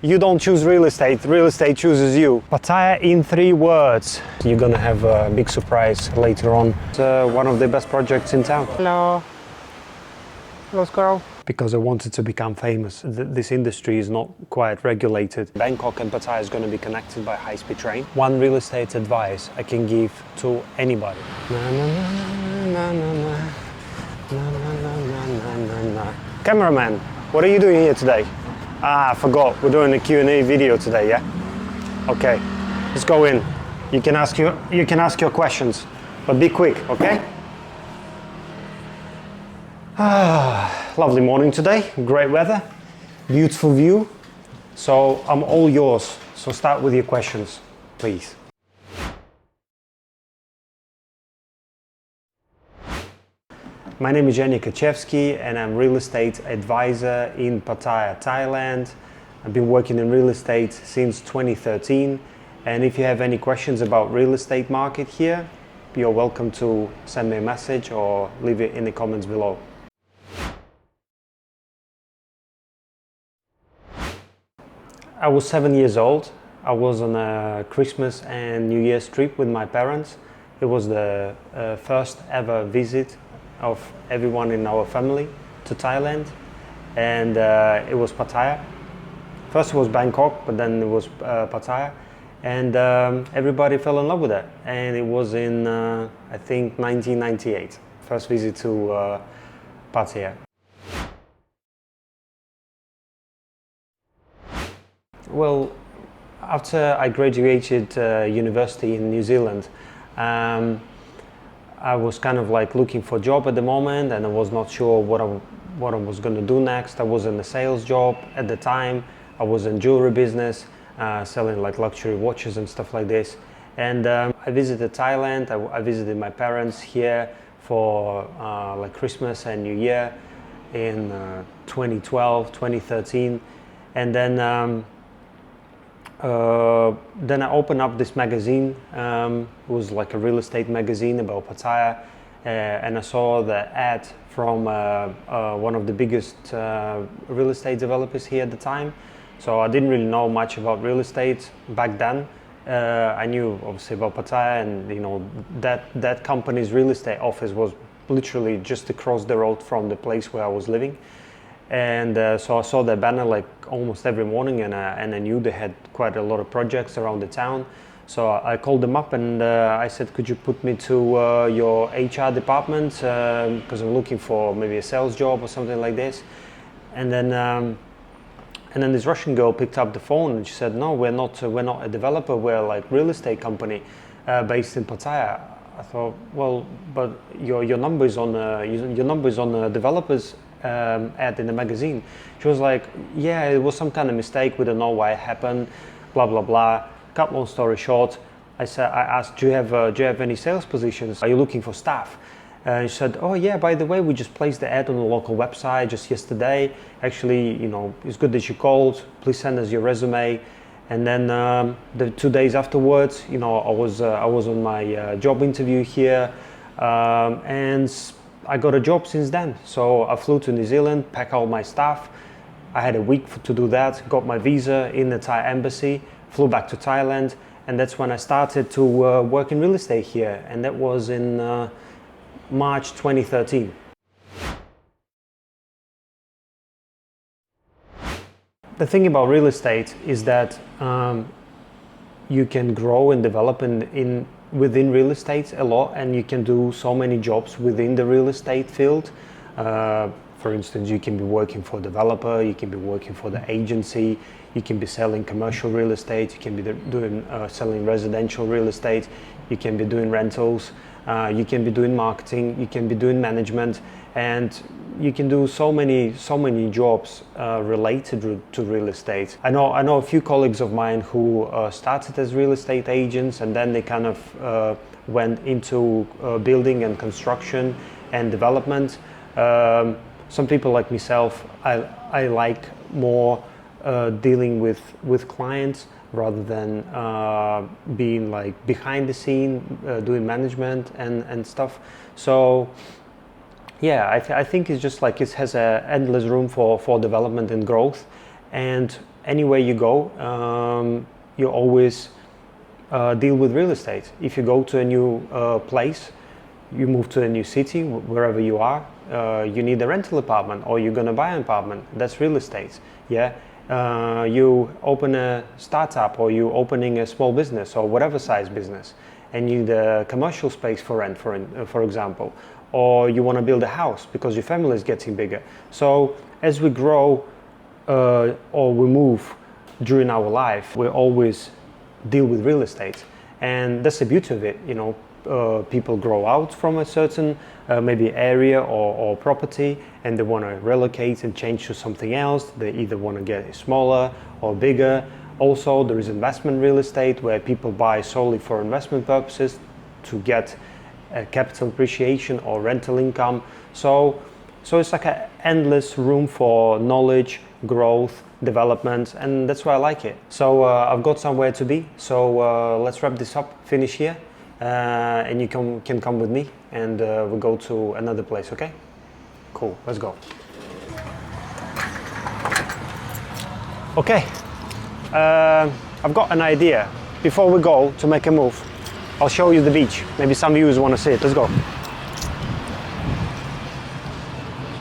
You don't choose real estate chooses you. Pattaya in 3 words. You're gonna have a big surprise later on. It's one of the best projects in town. Hello. Hello, Squirrel. Because I wanted to become famous. This industry is not quite regulated. Bangkok and Pattaya is going to be connected by high-speed train. One real estate advice I can give to anybody. Cameraman, what are you doing here today? I forgot. We're doing a Q&A video today, yeah? Okay, let's go in. You can ask your questions, but be quick, okay? Lovely morning today, great weather, beautiful view. So I'm all yours. So start with your questions, please. My name is Jenny Kaczewski and I'm real estate advisor in Pattaya, Thailand. I've been working in real estate since 2013. And if you have any questions about real estate market here, you're welcome to send me a message or leave it in the comments below. I was 7 years old. I was on a Christmas and New Year's trip with my parents. It was the first ever visit of everyone in our family to Thailand, and it was Pattaya. First it was Bangkok, but then it was Pattaya, and everybody fell in love with it. And it was in I think 1998, first visit to Pattaya. Well, after I graduated university in New Zealand, I was kind of like looking for a job at the moment, and I was not sure what I was going to do next. I was in a sales job at the time. I was in jewelry business, selling like luxury watches and stuff like this. And I visited Thailand. I visited my parents here for like Christmas and New Year in 2012, 2013, and then I opened up this magazine. It was like a real estate magazine about Pattaya, and I saw the ad from one of the biggest real estate developers here at the time. So I didn't really know much about real estate back then. I knew obviously about Pattaya, and you know that company's real estate office was literally just across the road from the place where I was living. And so I saw their banner like almost every morning, and I knew they had quite a lot of projects around the town. So I called them up and I said, could you put me to your HR department, because I'm looking for maybe a sales job or something like this. And then this Russian girl picked up the phone and she said, no, we're not a developer, we're like real estate company based in Pattaya. I thought, well, but your number is on the developers ad in the magazine. She was like, yeah, it was some kind of mistake, we don't know why it happened, blah blah blah. Cut long story short, I asked, do you have any sales positions? Are you looking for staff? She said, oh yeah, by the way, we just placed the ad on the local website just yesterday. Actually, you know, it's good that you called, please send us your resume. And then the 2 days afterwards, you know, I was on my job interview here, and I got a job since then. So I flew to New Zealand, packed all my stuff. I had a week to do that, got my visa in the Thai embassy, flew back to Thailand, and that's when I started to work in real estate here. And that was in March 2013. The thing about real estate is that you can grow and develop within real estate a lot, and you can do so many jobs within the real estate field. For instance, you can be working for a developer, you can be working for the agency, you can be selling commercial real estate, you can be selling residential real estate, you can be doing rentals, you can be doing marketing, you can be doing management, and you can do so many jobs related to real estate. I know a few colleagues of mine who started as real estate agents, and then they kind of went into building and construction and development. Some people like myself, I like more dealing with clients rather than being like behind the scene, doing management and stuff. So yeah, I think it's just like it has a endless room for development and growth, and anywhere you go, you always deal with real estate. If you go to a new place, you move to a new city, wherever you are, you need a rental apartment, or you're gonna buy an apartment. That's real estate. Yeah. You open a startup, or you opening a small business, or whatever size business, and you need a commercial space for rent, for example, or you want to build a house because your family is getting bigger. So as we grow or we move during our life, we always deal with real estate, and that's the beauty of it. You know, people grow out from a certain maybe area or property, and they want to relocate and change to something else. They either want to get smaller or bigger. Also, there is investment real estate where people buy solely for investment purposes to get capital appreciation or rental income. So it's like an endless room for knowledge, growth, development, and that's why I like it. So I've got somewhere to be. So let's wrap this up, finish here, and you can come with me, and we'll go to another place, okay? Cool, let's go. Okay. I've got an idea. Before we go to make a move, I'll show you the beach. Maybe some viewers want to see it. Let's go.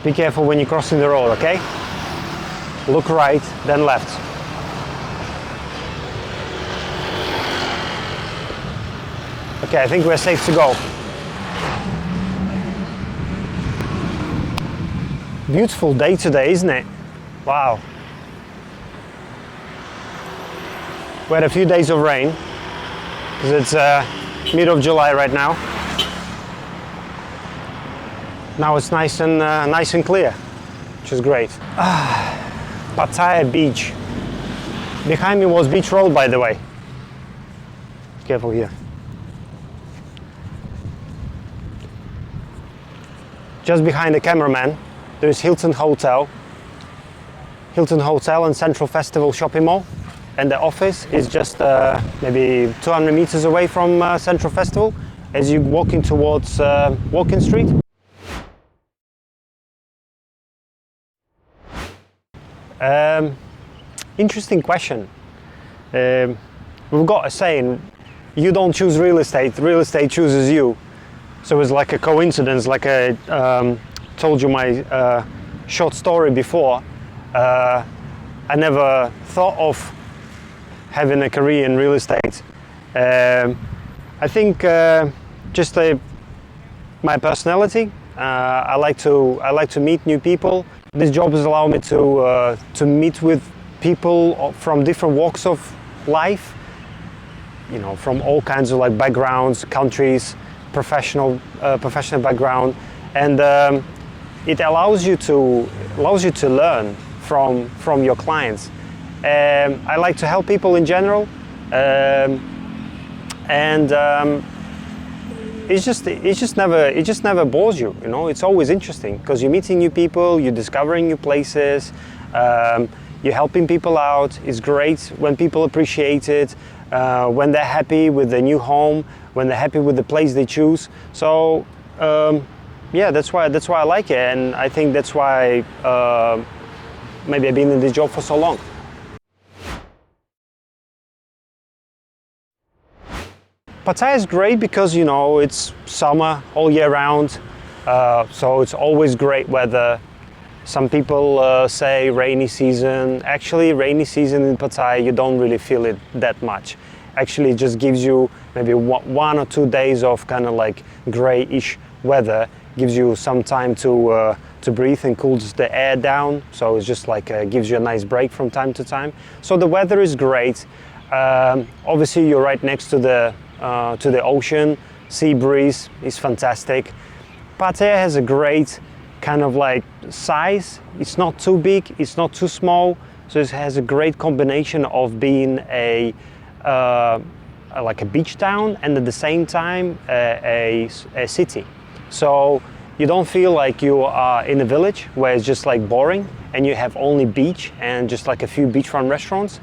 Be careful when you're crossing the road, okay? Look right, then left. Okay, I think we're safe to go. Beautiful day today, isn't it? Wow. We had a few days of rain, because it's mid of July right now. Now it's nice and clear, which is great. Pattaya beach. Behind me was Beach Road, by the way. Careful here. Just behind the cameraman, there is Hilton Hotel and Central Festival shopping mall. And the office is just maybe 200 meters away from Central Festival as you're walking towards Walking Street. Interesting question. We've got a saying, you don't choose real estate chooses you. So it's like a coincidence, like I told you my short story before. I never thought of having a career in real estate. I think just my personality. I like to meet new people. This job has allowed me to meet with people from different walks of life. You know, from all kinds of like backgrounds, countries, professional background, and it allows you to learn from your clients. I like to help people in general, and it just never bores you. You know, it's always interesting because you're meeting new people, you're discovering new places, you're helping people out. It's great when people appreciate it, when they're happy with their new home, when they're happy with the place they choose. So yeah, that's why I like it, and I think that's why maybe I've been in this job for so long. Pattaya is great because, you know, it's summer all year round, so it's always great weather. Some people say rainy season. Actually, rainy season in Pattaya, you don't really feel it that much. Actually, it just gives you maybe 1 or 2 days of kind of like grayish weather, gives you some time to breathe and cools the air down. So it's just like gives you a nice break from time to time. So the weather is great. Obviously, you're right next to the ocean. Sea breeze is fantastic. Pattaya has a great kind of like size. It's not too big, it's not too small, so it has a great combination of being like a beach town and at the same time a city. So you don't feel like you are in a village where it's just like boring and you have only beach and just like a few beachfront restaurants,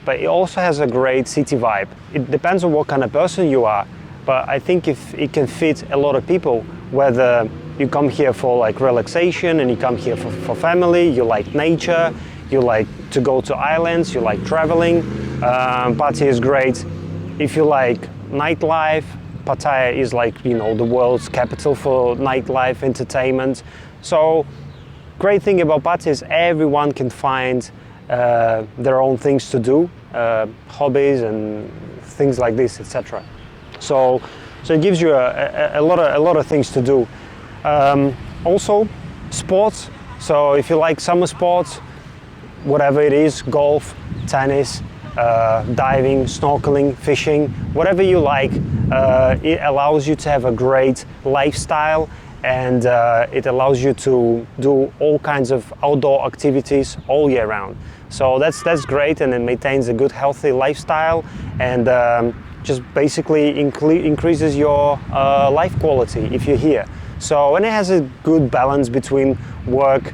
but it also has a great city vibe. It depends on what kind of person you are, but I think if it can fit a lot of people, whether you come here for like relaxation and you come here for family, you like nature, you like to go to islands, you like traveling, Pattaya is great. If you like nightlife, Pattaya is like, you know, the world's capital for nightlife entertainment. So great thing about Pattaya is everyone can find their own things to do, hobbies and things like this, etc. So it gives you a lot of things to do. Also, sports. So if you like summer sports, whatever it is, golf, tennis, diving, snorkeling, fishing, whatever you like, it allows you to have a great lifestyle, and it allows you to do all kinds of outdoor activities all year round. So that's great, and it maintains a good healthy lifestyle, and just basically increases your life quality if you're here. So, and it has a good balance between work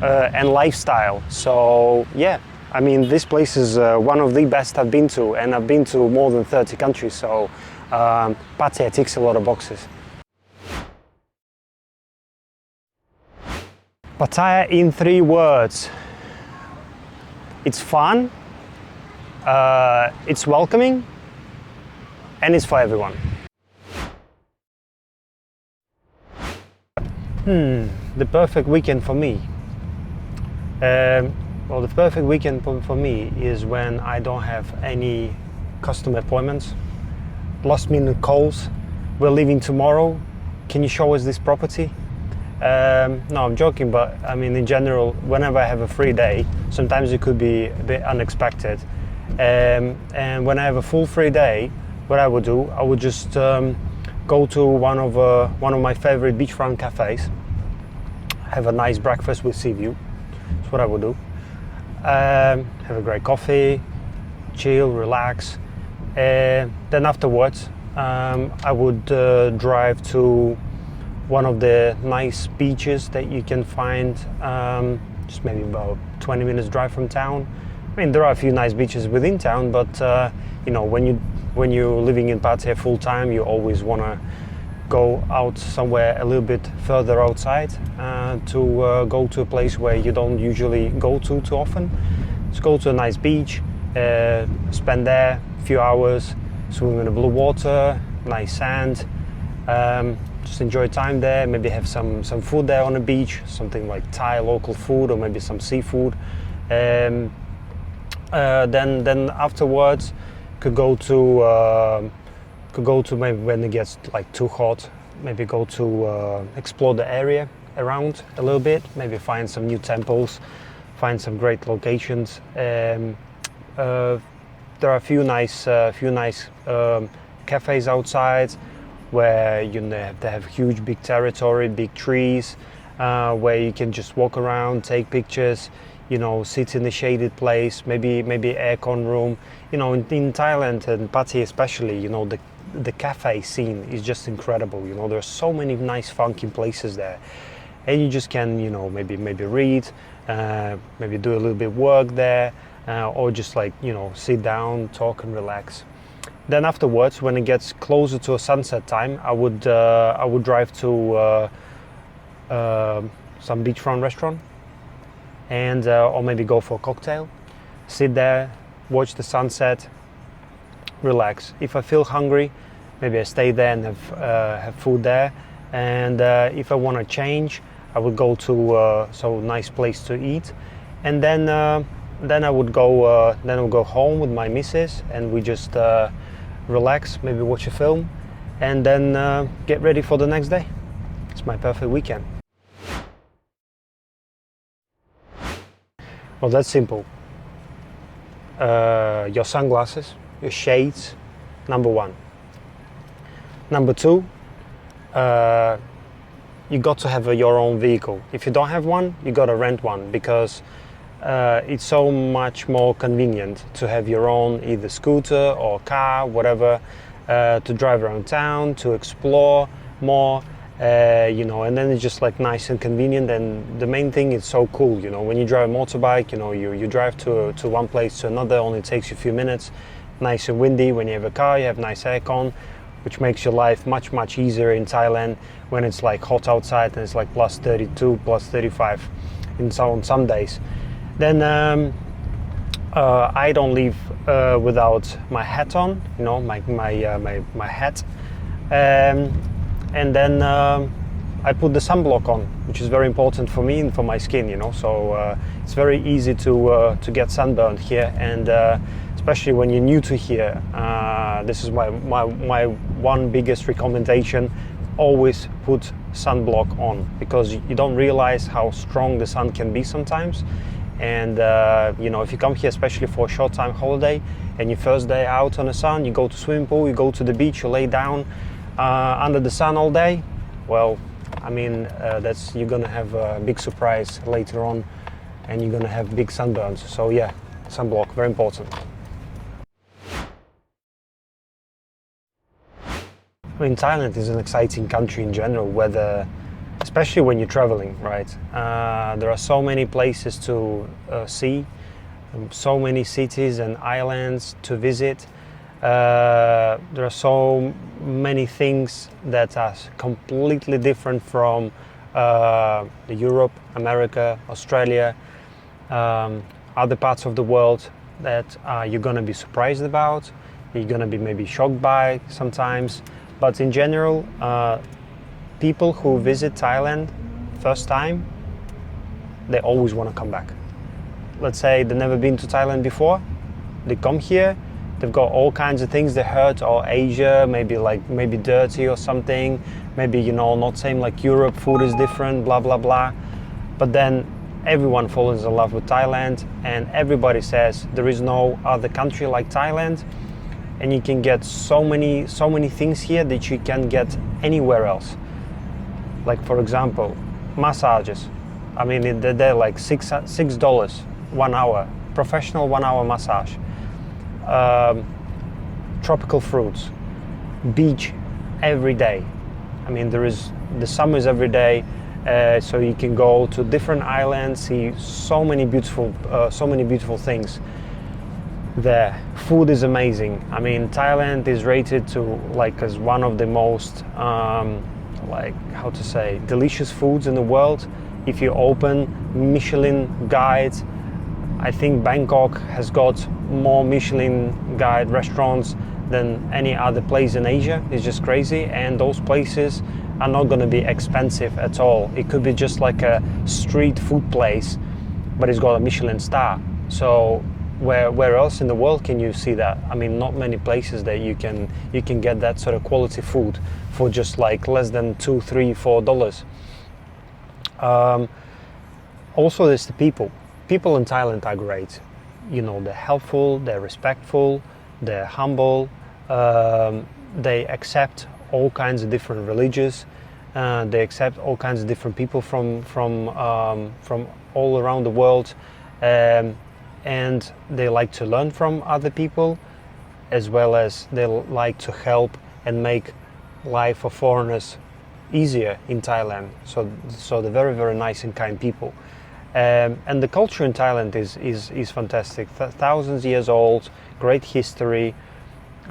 and lifestyle. So yeah, I mean, this place is one of the best I've been to, and I've been to more than 30 countries, so Pattaya ticks a lot of boxes. Pattaya in 3 words. It's fun, it's welcoming, and it's for everyone. The perfect weekend for me. Well, the perfect weekend for me is when I don't have any customer appointments, last minute calls. We're leaving tomorrow. Can you show us this property? No, I'm joking, but I mean, in general, whenever I have a free day, sometimes it could be a bit unexpected. And when I have a full free day, what I would do, I would just go to one of my favorite beachfront cafes, have a nice breakfast with sea view. That's what I would do. Have a great coffee, chill, relax. Then afterwards, I would drive to one of the nice beaches that you can find just maybe about 20 minutes drive from town. I mean, there are a few nice beaches within town, but you know, when you're living in Pattaya full time, you always want to go out somewhere a little bit further outside to go to a place where you don't usually go to too often. Just go to a nice beach, spend there a few hours, swim in the blue water, nice sand, just enjoy time there, maybe have some food there on the beach, something like Thai local food or maybe some seafood. Then afterwards could go to maybe when it gets like too hot, maybe go to explore the area around a little bit, maybe find some new temples, find some great locations. There are a few nice cafes outside where they have huge big territory, big trees, where you can just walk around, take pictures, you know, sit in a shaded place, maybe aircon room. You know, in Thailand and Pattaya especially, you know, the cafe scene is just incredible. You know, there's so many nice funky places there, and you just can, you know, maybe read, maybe do a little bit work there, or just like, you know, sit down, talk and relax. Then afterwards, when it gets closer to a sunset time, I would drive to some beachfront restaurant, and or maybe go for a cocktail, sit there, watch the sunset, relax. If I feel hungry, maybe I stay there and have food there. And if I want to change, I would go to some nice place to eat, and then I would go home with my missus, and we just relax, maybe watch a film, and then get ready for the next day. It's my perfect weekend. Well, that's simple. Your sunglasses, your shades, number 1. Number 2, you got to have your own vehicle. If you don't have one, you got to rent one, because it's so much more convenient to have your own either scooter or car, whatever, to drive around town, to explore more, you know, and then it's just like nice and convenient. And the main thing, it's so cool, you know, when you drive a motorbike, you know, you drive to one place to another, only takes you a few minutes, nice and windy. When you have a car, you have nice aircon, which makes your life much easier in Thailand when it's like hot outside and it's like plus 32, plus 35 on some days. Then I don't leave without my hat on, you know, my hat, and then I put the sunblock on, which is very important for me and for my skin, you know. So it's very easy to get sunburned here, and especially when you're new to here. This is my one biggest recommendation: always put sunblock on, because you don't realize how strong the sun can be sometimes. And you know, if you come here especially for a short time holiday and your first day out on the sun, you go to swimming pool, you go to the beach, you lay down under the sun all day, well, I mean, you're gonna have a big surprise later on, and you're gonna have big sunburns. So yeah, sunblock, very important. I mean, Thailand is an exciting country in general, especially when you're traveling, right? There are so many places to see, so many cities and islands to visit. There are so many things that are completely different from Europe, America, Australia, other parts of the world that you're gonna be surprised about, you're gonna be maybe shocked by sometimes. But in general, people who visit Thailand first time, they always want to come back. Let's say they've never been to Thailand before, they come here, they've got all kinds of things they heard, or Asia, maybe dirty or something, maybe, you know, not same like Europe, food is different, blah blah blah. But then everyone falls in love with Thailand, and everybody says there is no other country like Thailand, and you can get so many things here that you can get anywhere else. Like, for example, massages. I mean, they're like $6 1 hour, professional 1 hour massage. Tropical fruits, beach every day. I mean, the summer is every day, so you can go to different islands, see so many beautiful things. The food is amazing. I mean, Thailand is rated as one of the most delicious foods in the world. If you open Michelin guides, I think Bangkok has got more Michelin guide restaurants than any other place in Asia. It's just crazy, and those places are not going to be expensive at all. It could be just like a street food place, but it's got a Michelin star. So where else in the world can you see that? I mean, not many places that you can get that sort of quality food for just like less than $2, $3, $4. Also, there's the people. People in Thailand are great. You know, they're helpful, they're respectful, they're humble. They accept all kinds of different religions. They accept all kinds of different people from all around the world. And they like to learn from other people, as well as they like to help and make life for foreigners easier in Thailand. So they're very, very nice and kind people. And the culture in Thailand is fantastic. Thousands of years old, great history,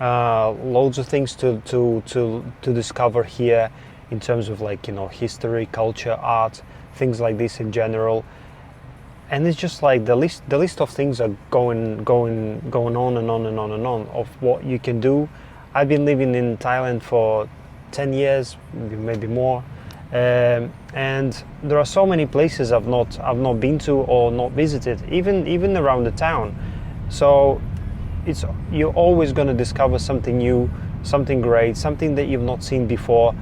loads of things to discover here in terms of, like, you know, history, culture, art, things like this in general. And it's just like the list of things are going on and on and on and on of what you can do. I've been living in Thailand for 10 years, maybe more, and there are so many places I've not been to or not visited, even around the town. So you're always going to discover something new, something great, something that you've not seen before,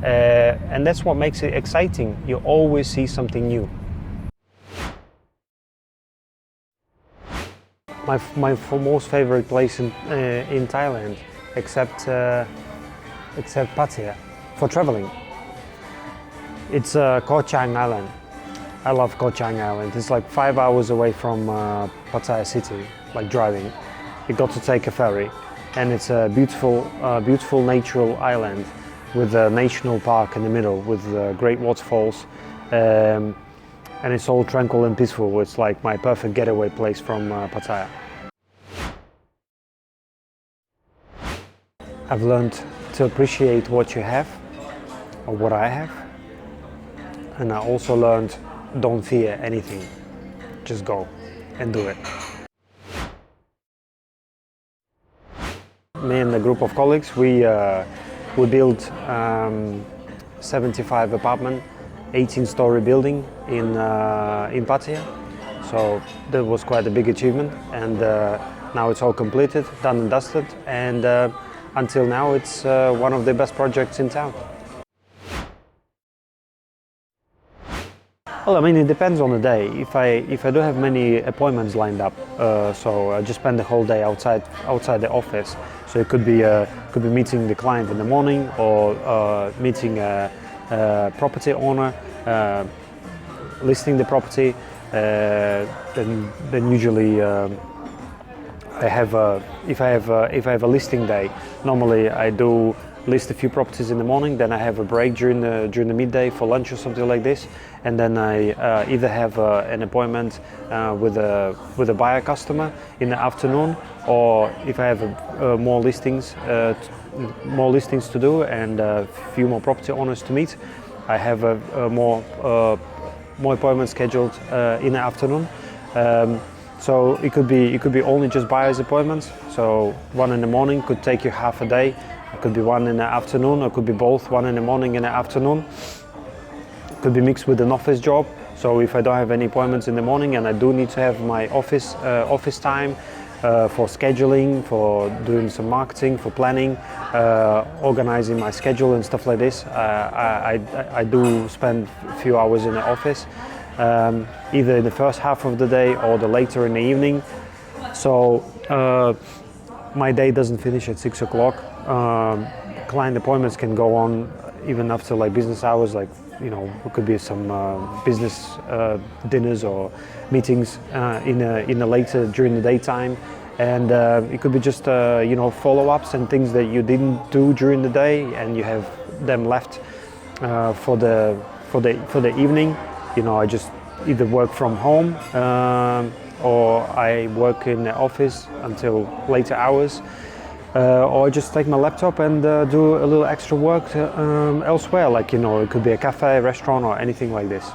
and that's what makes it exciting. You always see something new. My most favorite place in Thailand, except Pattaya, for traveling, it's Koh Chang Island. I love Koh Chang Island. It's like 5 hours away from Pattaya city, like driving. You got to take a ferry, and it's a beautiful natural island with a national park in the middle with great waterfalls. And it's all tranquil and peaceful. It's like my perfect getaway place from Pattaya. I've learned to appreciate what you have, or what I have, and I also learned don't fear anything, just go and do it. me and a group of colleagues, we built 75 apartment, 18-story building in Pattaya. So that was quite a big achievement, and now it's all completed, done and dusted, and until now it's one of the best projects in town. Well, I mean, it depends on the day. If I don't have many appointments lined up, so I just spend the whole day outside the office. So it could be meeting the client in the morning, or meeting a property owner, listing the property. Then usually I have if I have a listing day, normally I do list a few properties in the morning, then I have a break during the midday for lunch or something like this, and then I either have an appointment with a buyer customer in the afternoon, or if I have more listings to do and a few more property owners to meet, I have more appointments scheduled in the afternoon. So it could be only just buyers appointments. So one in the morning could take you half a day. It could be one in the afternoon, or it could be both, one in the morning and the afternoon. It could be mixed with an office job. So if I don't have any appointments in the morning and I do need to have my office time for scheduling, for doing some marketing, for planning, organizing my schedule and stuff like this, I do spend a few hours in the office, either in the first half of the day or the later in the evening. So my day doesn't finish at 6 o'clock. Client appointments can go on even after like business hours, like, you know, it could be some business dinners or meetings in the later during the daytime, and it could be just you know, follow-ups and things that you didn't do during the day and you have them left for the evening. You know, I just either work from home or I work in the office until later hours, or I just take my laptop and do a little extra work elsewhere, like, you know, it could be a cafe, restaurant, or anything like this.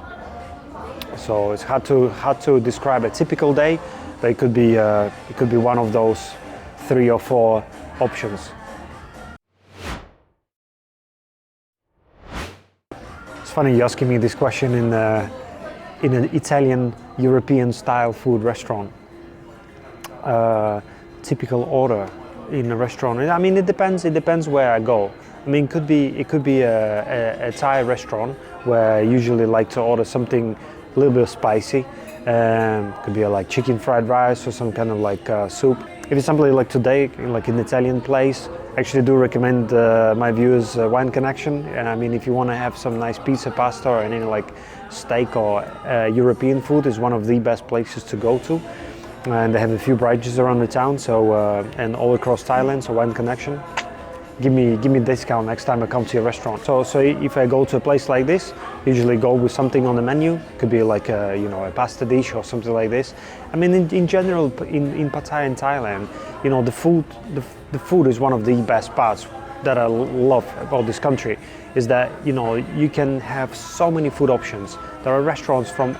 So it's hard to describe a typical day, but it could be one of those 3 or 4 options. It's funny you asking me this question in an Italian European style food restaurant. Typical order in a restaurant. I mean, it depends where I go. I mean, it could be a Thai restaurant where I usually like to order something a little bit spicy. Could be like chicken fried rice or some kind of like soup. If it's something like today, like an Italian place, I actually do recommend my viewers Wine Connection. I mean, if you want to have some nice pizza, pasta, or any like steak or European food, is one of the best places to go to. And they have a few branches around the town, so and all across Thailand. So Wine Connection, give me a discount next time I come to your restaurant. So if I go to a place like this, usually go with something on the menu. Could be like you know, a pasta dish or something like this. I mean, in general, in Pattaya in Thailand, you know, the food is one of the best parts that I love about this country. Is that, you know, you can have so many food options. There are restaurants from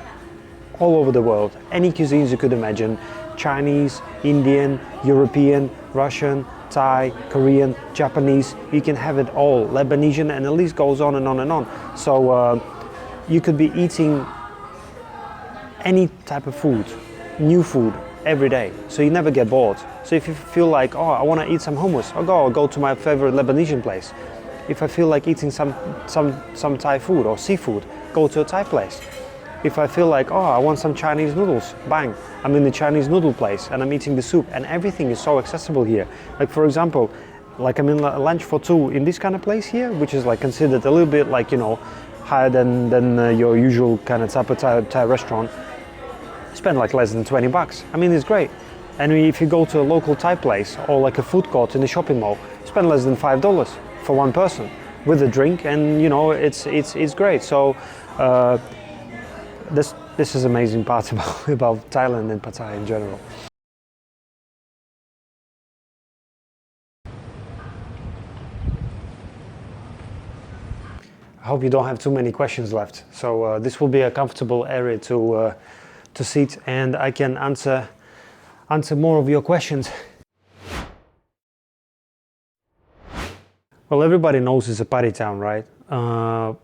all over the world, any cuisines you could imagine: Chinese, Indian, European, Russian, Thai, Korean, Japanese. You can have it all, Lebanese, and the list goes on and on and on. So you could be eating any type of food, new food, every day, so you never get bored. So if you feel like, oh, I want to eat some hummus, I'll go to my favorite Lebanese place. If I feel like eating some Thai food or seafood, go to a Thai place. If I feel like, oh, I want some Chinese noodles, bang, I'm in the Chinese noodle place and I'm eating the soup, and everything is so accessible here. Like, for example, like I'm in lunch for 2 in this kind of place here, which is like considered a little bit like, you know, higher than your usual kind of Thai restaurant. Spend like less than 20 bucks. I mean, it's great. And if you go to a local Thai place or like a food court in the shopping mall, spend less than $5 for one person with a drink, and you know, it's great. So this is amazing part about Thailand and Pattaya in general. I hope you don't have too many questions left. So this will be a comfortable area to sit, and I can answer more of your questions. Well, everybody knows it's a party town, right? But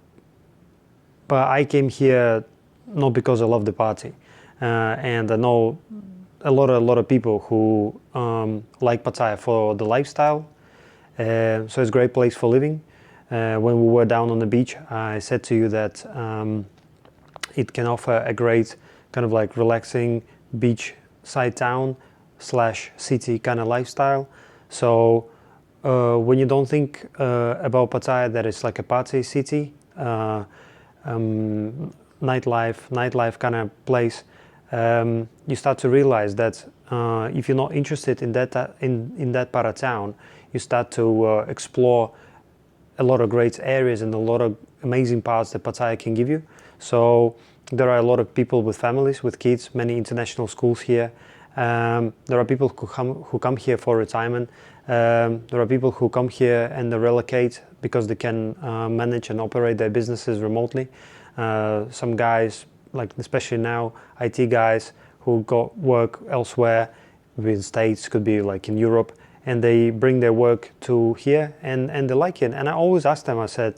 I came here not because I love the party, and I know a lot of people who like Pattaya for the lifestyle. So it's a great place for living. When we were down on the beach, I said to you that it can offer a great kind of like relaxing beachside town slash city kind of lifestyle. So when you don't think about Pattaya that it's like a party city, nightlife kind of place, you start to realize that if you're not interested in that part of town, you start to explore a lot of great areas and a lot of amazing parts that Pattaya can give you. So there are a lot of people with families, with kids, many international schools here. There are people who come here for retirement. There are people who come here and they relocate because they can manage and operate their businesses remotely. Some guys, like especially now, IT guys who got work elsewhere, in States, could be like in Europe, and they bring their work to here and they like it. And I always ask them, I said,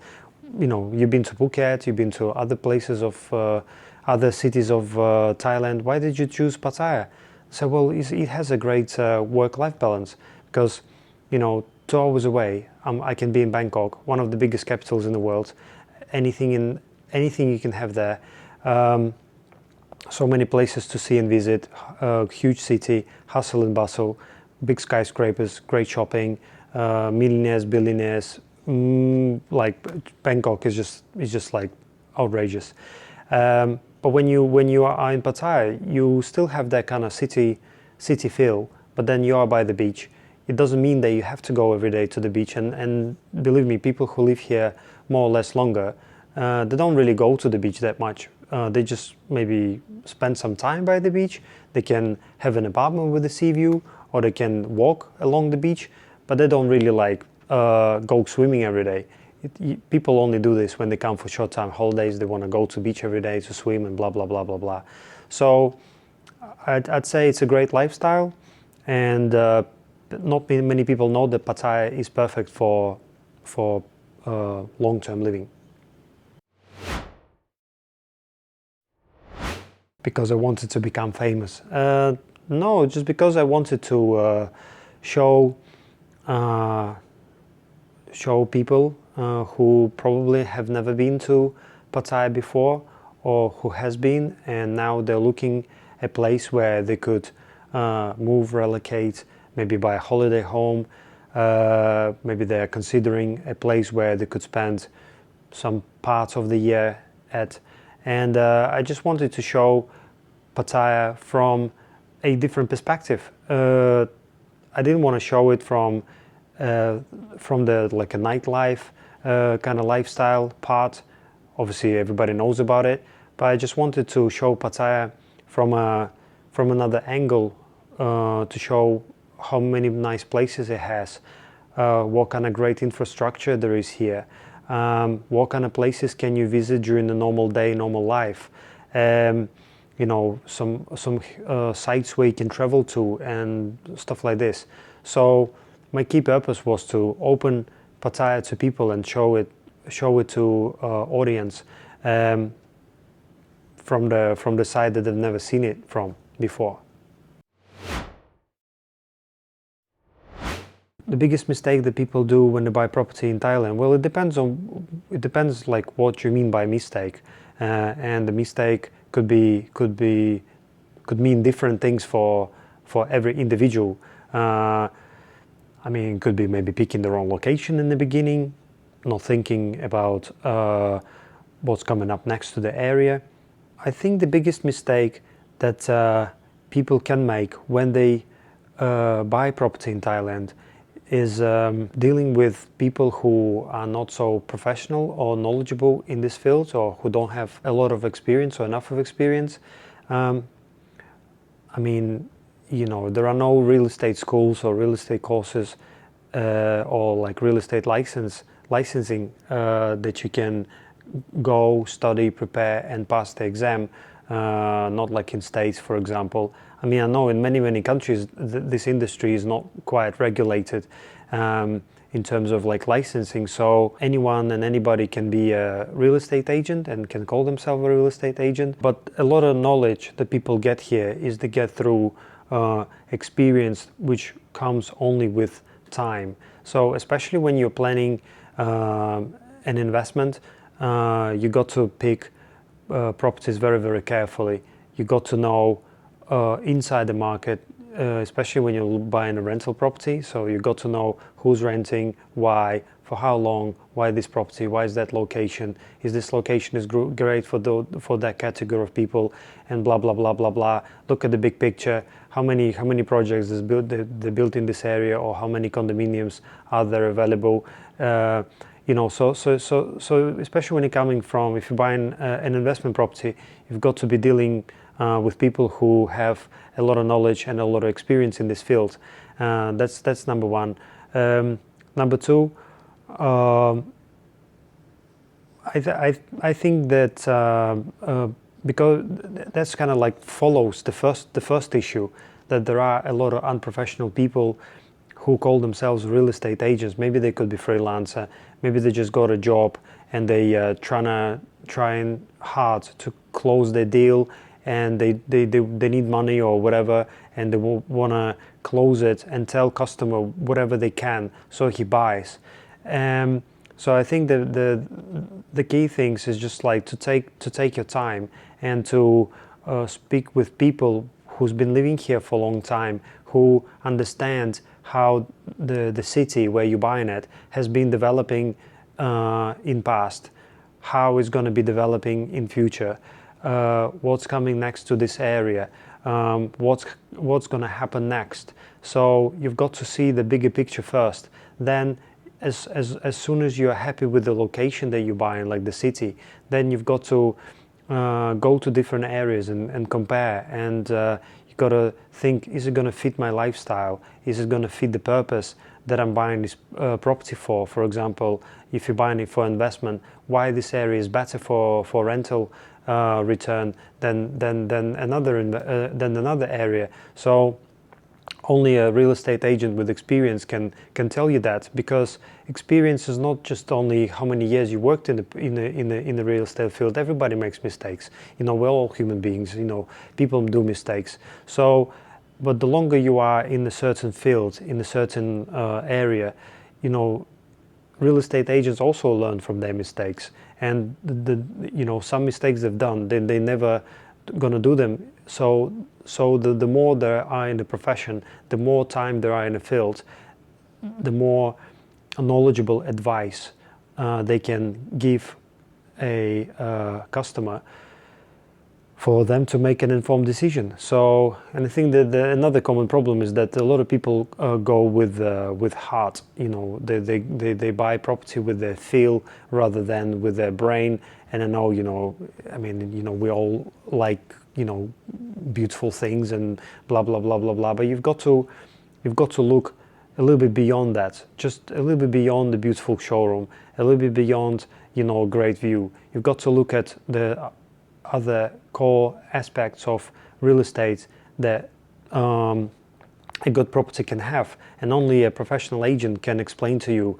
you know, you've been to Phuket, you've been to other places of other cities of Thailand, why did you choose Pattaya? So, well, it has a great work-life balance because, you know, 2 hours away, I can be in Bangkok, one of the biggest capitals in the world. Anything you can have there. So many places to see and visit. Huge city, hustle and bustle, big skyscrapers, great shopping, millionaires, billionaires. Like Bangkok is just like outrageous. But when you are in Pattaya, you still have that kind of city feel, but then you are by the beach. It doesn't mean that you have to go every day to the beach. And believe me, people who live here more or less longer, they don't really go to the beach that much. They just maybe spend some time by the beach. They can have an apartment with a sea view, or they can walk along the beach, but they don't really like go swimming every day. People only do this when they come for short-time holidays. They want to go to beach every day to swim and blah, blah, blah, blah, blah. So I'd say it's a great lifestyle, and not many people know that Pattaya is perfect for long-term living. Because I wanted to become famous. No, just because I wanted to show people who probably have never been to Pattaya before, or who has been, and now they're looking a place where they could move, relocate, maybe buy a holiday home. Maybe they're considering a place where they could spend some parts of the year at. And I just wanted to show Pattaya from a different perspective. I didn't want to show it from the like a nightlife kind of lifestyle part. Obviously, everybody knows about it, but I just wanted to show Pattaya from another angle, to show how many nice places it has, what kind of great infrastructure there is here. What kind of places can you visit during the normal day, normal life? You know, some sites where you can travel to and stuff like this. So my key purpose was to open Pattaya to people and show it to audience from the side that they've never seen it from before. The biggest mistake that people do when they buy property in Thailand, well, it depends like what you mean by mistake, and the mistake could mean different things for every individual. I mean, it could be maybe picking the wrong location in the beginning, not thinking about what's coming up next to the area. I think the biggest mistake that people can make when they buy property in Thailand is dealing with people who are not so professional or knowledgeable in this field, or who don't have a lot of experience or enough of experience. I mean, you know, there are no real estate schools or real estate courses or like real estate licensing that you can go study, prepare and pass the exam not like in States, for example. I mean, I know in many countries this industry is not quite regulated in terms of like licensing. So anyone and anybody can be a real estate agent and can call themselves a real estate agent. But a lot of knowledge that people get here is they get through experience, which comes only with time. So especially when you're planning an investment, you got to pick properties very carefully. You got to know inside the market, especially when you're buying a rental property. So you got to know who's renting, why, for how long, why this property, why is that location, is this location is great for that category of people, and blah blah blah blah blah. Look at the big picture. How many projects is they built in this area, or how many condominiums are there available? So especially when you're coming from, if you're buying an investment property, you've got to be dealing with people who have a lot of knowledge and a lot of experience in this field. That's number one. Number two, I think that because that's kind of like follows the first issue, that there are a lot of unprofessional people who call themselves real estate agents. Maybe they could be freelancer, maybe they just got a job and they trying hard to close their deal, and they need money or whatever, and they want to close it and tell customer whatever they can so he buys. So I think the key things is just like to take your time and to speak with people who's been living here for a long time, who understand how the city where you're buying it has been developing in past, how it's going to be developing in future, what's coming next to this area, what's going to happen next. So you've got to see the bigger picture first. Then as soon as you're happy with the location that you're buying, like the city, then you've got to go to different areas and compare, and you got to think, is it going to fit my lifestyle? Is it going to fit the purpose that I'm buying this property for? For example, if you're buying it for investment, why this area is better for rental return than another area? So only a real estate agent with experience can tell you that, because experience is not just only how many years you worked in the real estate field. Everybody makes mistakes. We're all human beings. People do mistakes. So, but the longer you are in a certain field, in a certain area, real estate agents also learn from their mistakes, and some mistakes they've done, then they never gonna do them. So the more there are in the profession, the more time there are in the field, the more knowledgeable advice they can give a customer for them to make an informed decision. So, and I think that another common problem is that a lot of people go with heart. They buy property with their feel rather than with their brain. And I know, we all like, beautiful things and blah blah blah blah blah. But you've got to look a little bit beyond that, just a little bit beyond the beautiful showroom, a little bit beyond, a great view. You've got to look at the other core aspects of real estate that a good property can have, and only a professional agent can explain to you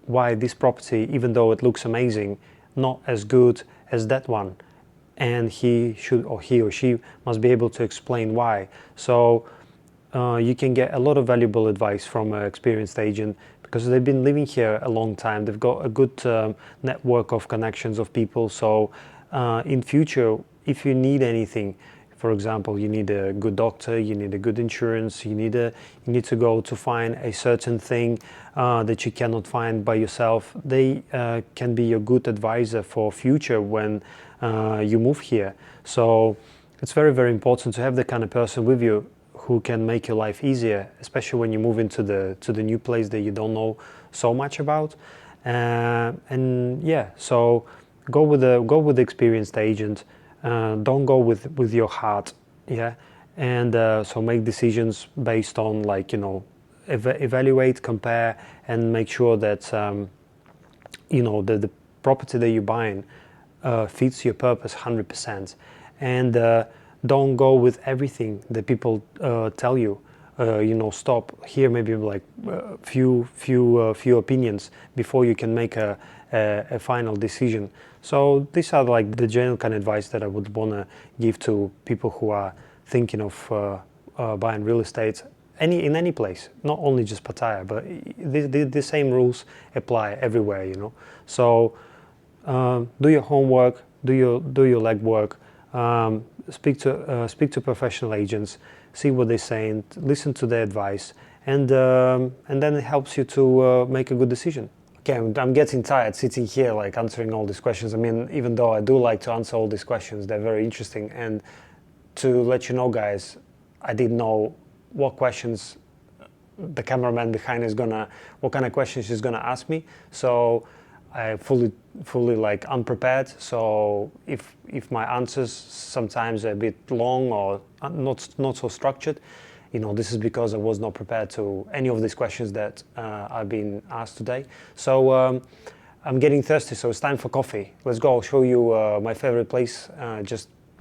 why this property, even though it looks amazing, not as good as that one, and he or she must be able to explain why. So you can get a lot of valuable advice from an experienced agent, because they've been living here a long time. They've got a good network of connections of people. So in future, if you need anything, for example, you need a good doctor, you need a good insurance, you need to go to find a certain thing that you cannot find by yourself, they can be a good advisor for future when you move here. So it's very important to have the kind of person with you who can make your life easier, especially when you move into the new place that you don't know so much about. So go with the experienced agent. Don't go with your heart, and so make decisions based on evaluate, compare, and make sure that the property that you're buying fits your purpose 100%. and don't go with everything that people tell you. Stop, hear maybe like few opinions before you can make a final decision. So these are like the general kind of advice that I would want to give to people who are thinking of buying real estate in any place, not only just Pattaya, but the same rules apply everywhere. So do your homework, do your legwork, speak to professional agents, see what they're saying, listen to their advice, and then it helps you to make a good decision. Okay, I'm getting tired sitting here like answering all these questions. I mean, even though I do like to answer all these questions, they're very interesting. And to let you know, guys, I didn't know what questions the cameraman behind what kind of questions she's gonna ask me. So I fully like unprepared. So if my answers sometimes are a bit long or not so structured, this is because I was not prepared to any of these questions that I've been asked today. So I'm getting thirsty, so it's time for coffee. Let's go. I'll show you my favorite place,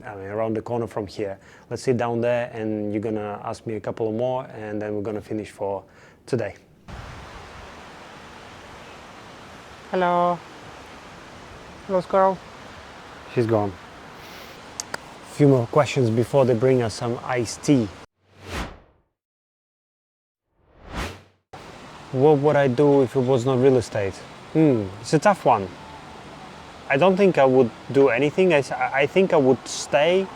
around the corner from here. Let's sit down there, and you're gonna ask me a couple more, and then we're gonna finish for today. Hello. Hello, squirrel. She's gone. A few more questions before they bring us some iced tea. What would I do if it was not real estate? It's a tough one. I don't think I would do anything. I think I would stay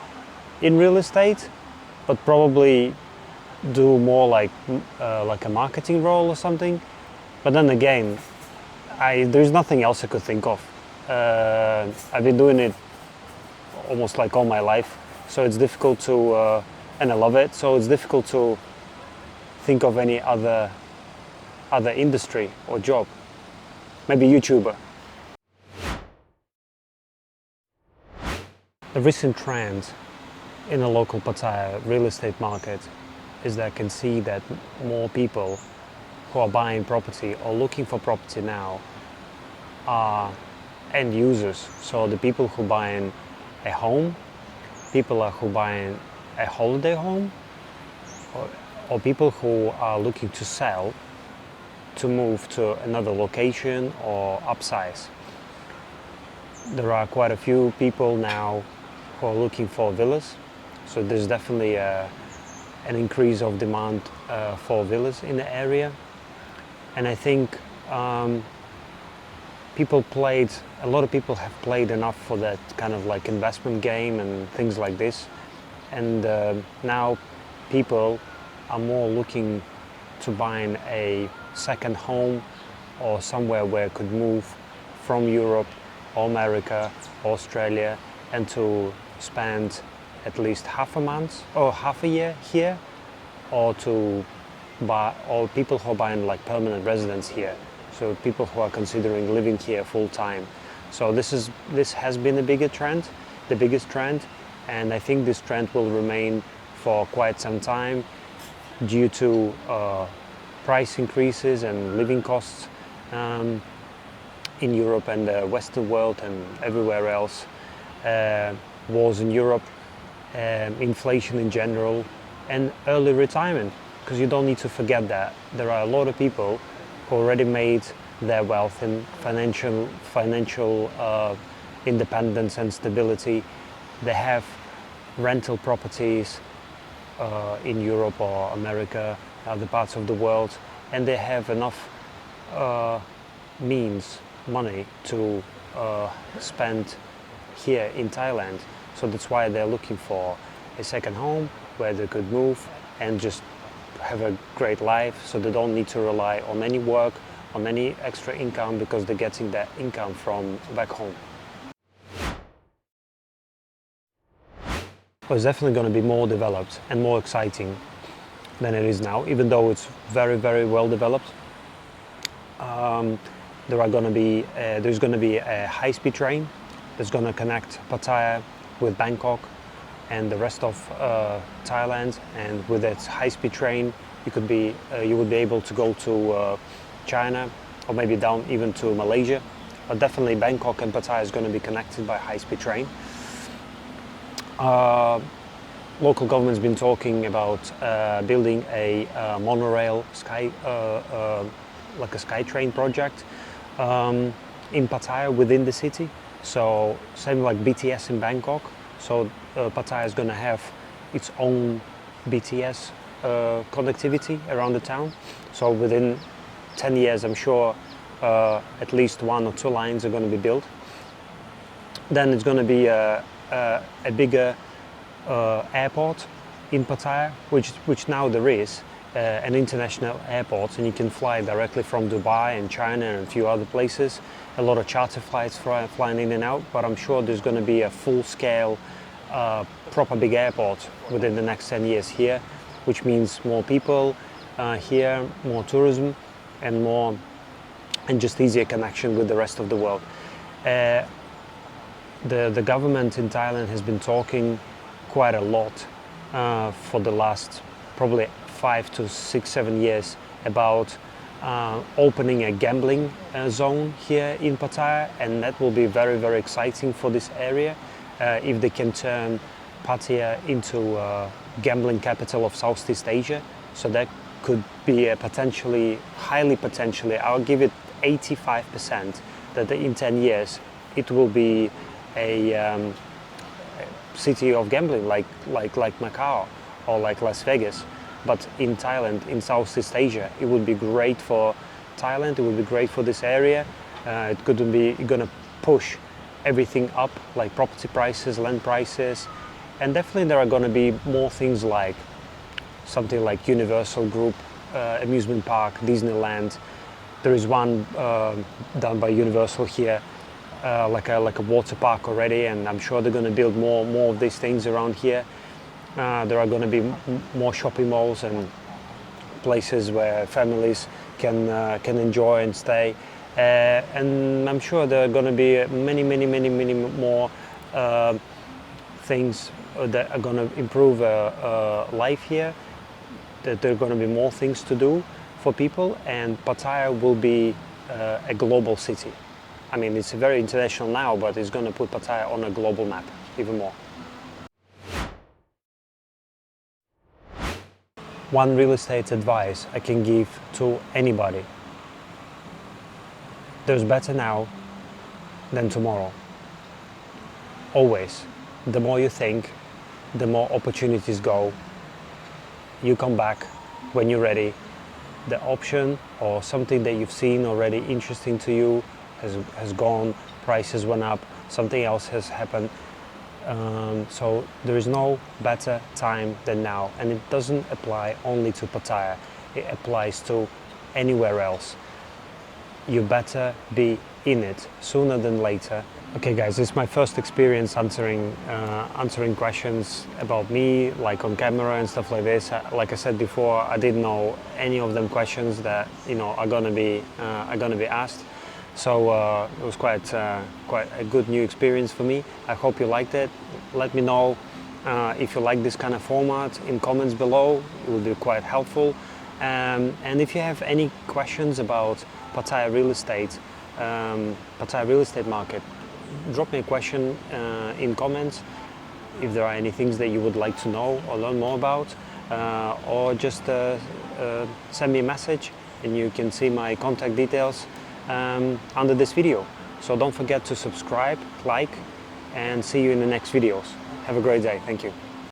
in real estate, but probably do more like a marketing role or something. But then again, there's nothing else I could think of. I've been doing it almost like all my life, so it's difficult to, and I love it. So it's difficult to think of any other industry or job. Maybe YouTuber. The recent trend in the local Pattaya real estate market is that I can see that more people who are buying property or looking for property now are end users. So the people who buying a home, people who buying a holiday home, or people who are looking to sell, to move to another location or upsize. There are quite a few people now who are looking for villas, so there's definitely an increase of demand for villas in the area. And I think a lot of people have played enough for that kind of like investment game and things like this, and now people are more looking to buying a second home or somewhere where I could move from Europe or America or Australia and to spend at least half a month or half a year here, or people who are buying like permanent residence here, so people who are considering living here full time. So this has been the biggest trend, and I think this trend will remain for quite some time due to price increases and living costs in Europe and the Western world and everywhere else, wars in Europe, inflation in general, and early retirement. Because you don't need to forget that there are a lot of people who already made their wealth in financial independence and stability. They have rental properties in Europe or America, other parts of the world, and they have enough money to spend here in Thailand. So that's why they're looking for a second home where they could move and just have a great life, so they don't need to rely on any work, on any extra income, because they're getting that income from back home. Well, it's definitely going to be more developed and more exciting than it is now, even though it's very, very well developed. There's going to be a high-speed train that's going to connect Pattaya with Bangkok and the rest of Thailand. And with that high-speed train, you would be able to go to China, or maybe down even to Malaysia. But definitely Bangkok and Pattaya is going to be connected by high-speed train. Local government's been talking about building a monorail like a SkyTrain project in Pattaya within the city. So same like BTS in Bangkok. So Pattaya is going to have its own BTS connectivity around the town. So within 10 years, I'm sure at least 1 or 2 lines are going to be built. Then it's going to be a bigger airport in Pattaya, which now there is an international airport, and you can fly directly from Dubai and China and a few other places. A lot of charter flights flying in and out, but I'm sure there's going to be a full-scale, proper big airport within the next 10 years here, which means more people here, more tourism, and just easier connection with the rest of the world. The government in Thailand has been talking quite a lot for the last probably 5 to 6, 7 years about opening a gambling zone here in Pattaya, and that will be very, very exciting for this area if they can turn Pattaya into a gambling capital of Southeast Asia. So that could be a highly potentially, I'll give it 85% that in 10 years it will be a city of gambling like Macau or like Las Vegas. But in Thailand, in Southeast Asia, it would be great for Thailand, it would be great for this area. It could be gonna push everything up, like property prices, land prices, and definitely there are gonna be more things like something like Universal Group, amusement park, Disneyland. There is one done by Universal here, like a water park already, and I'm sure they're gonna build more of these things around here. There are going to be more shopping malls and places where families can enjoy and stay, and I'm sure there are going to be many more things that are going to improve life here. That there are going to be more things to do for people, and Pattaya will be a global city. I mean, it's very international now, but it's going to put Pattaya on a global map even more. One real estate advice I can give to anybody: there's better now than tomorrow. Always. The more you think, the more opportunities go. You come back when you're ready. The option or something that you've seen already interesting to you has gone, prices went up, something else has happened. So there is no better time than now, and it doesn't apply only to Pattaya, it applies to anywhere else. You better be in it sooner than later. Okay guys, this is my first experience answering questions about me, like on camera and stuff like this. Like I said before, I didn't know any of them questions that are gonna be asked. So it was quite a good new experience for me. I hope you liked it. Let me know if you like this kind of format in comments below. It would be quite helpful. And if you have any questions about Pattaya real estate market, drop me a question in comments. If there are any things that you would like to know or learn more about, or just send me a message, and you can see my contact details under this video. So don't forget to subscribe, like, and see you in the next videos. Have a great day. Thank you.